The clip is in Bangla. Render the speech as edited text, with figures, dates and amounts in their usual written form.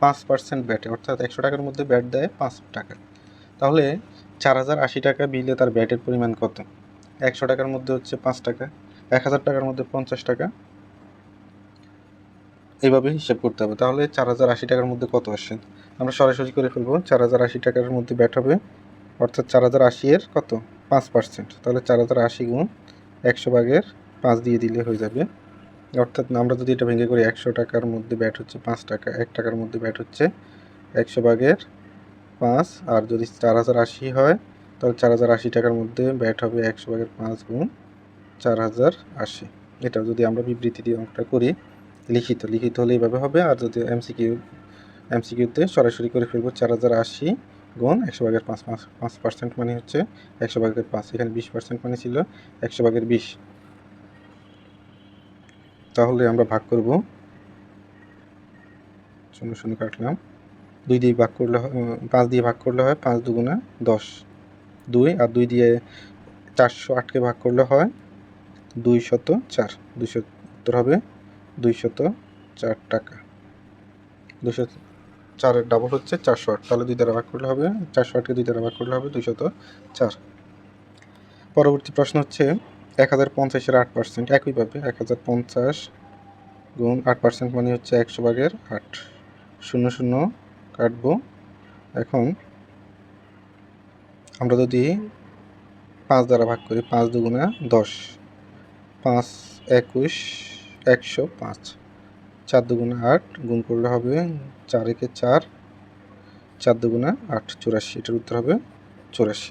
5% ব্যাটে, অর্থাৎ 100 টাকার মধ্যে ব্যাট দেয় 5 টাকা। তাহলে 4080 টাকা বিলে তার ব্যাটের পরিমাণ কত? 100 টাকার মধ্যে হচ্ছে 5 টাকা, 1000 টাকার মধ্যে 50 টাকা, এইভাবে হিসাব করতে হবে। তাহলে 4080 টাকার মধ্যে কত আসে? আমরা সরাসরি করে ফেলবো। 4080 টাকার মধ্যে ব্যাট হবে, অর্থাৎ 4080 এর কত? 5%। তাহলে 4080 গুণ 100/5 দিয়ে দিলে হয়ে যাবে। অর্থাৎ আমরা যদি এটা ভেঙে করি, 100 টাকার মধ্যে ব্যাট হচ্ছে 5 টাকা, 1 টাকার মধ্যে ব্যাট হচ্ছে 100/5, আর যদি 4080 হয় তাহলে 4080 টাকার মধ্যে ব্যাট হবে 100/5 গুণ 4080। এটা যদি আমরা বিবৃতি দিয়ে অঙ্কটা করি, লিখিত হলে এইভাবে হবে। আর যদি এমসিকিউতে সরাসরি করে ফেলবো, 4080 গুণ 100/5, 5% মানে হচ্ছে 100/5, এখানে 20% মানে ছিল 100/20। তাহলে আমরা ভাগ করব, 0 কাটলাম, 2 দিয়ে ভাগ করলে 5 দিয়ে ভাগ করলে হয় 5 দুগুণা 10, 2, আর 2 দিয়ে 408কে ভাগ করলে হয় 204, 200, উত্তর হবে 204 টাকা। 204-এর ডাবল হচ্ছে 408, তাহলে 2 দ্বারা ভাগ করলে হবে 408কে 2 দ্বারা ভাগ করলে হবে 204। পরবর্তী প্রশ্ন হচ্ছে 1050-এর 8%। একইভাবে 1050 গুণ 8% মানে হচ্ছে 100/8, 0 কাটবো। এখন আমরা যদি 5 দ্বারা ভাগ করি, 5 দুগুণা 10, 5 21, 105, 4 দুগুণা 8, গুণ করলে হবে 4 একে 4, 4 দুগুণা 8, 84। এটার উত্তর হবে 84।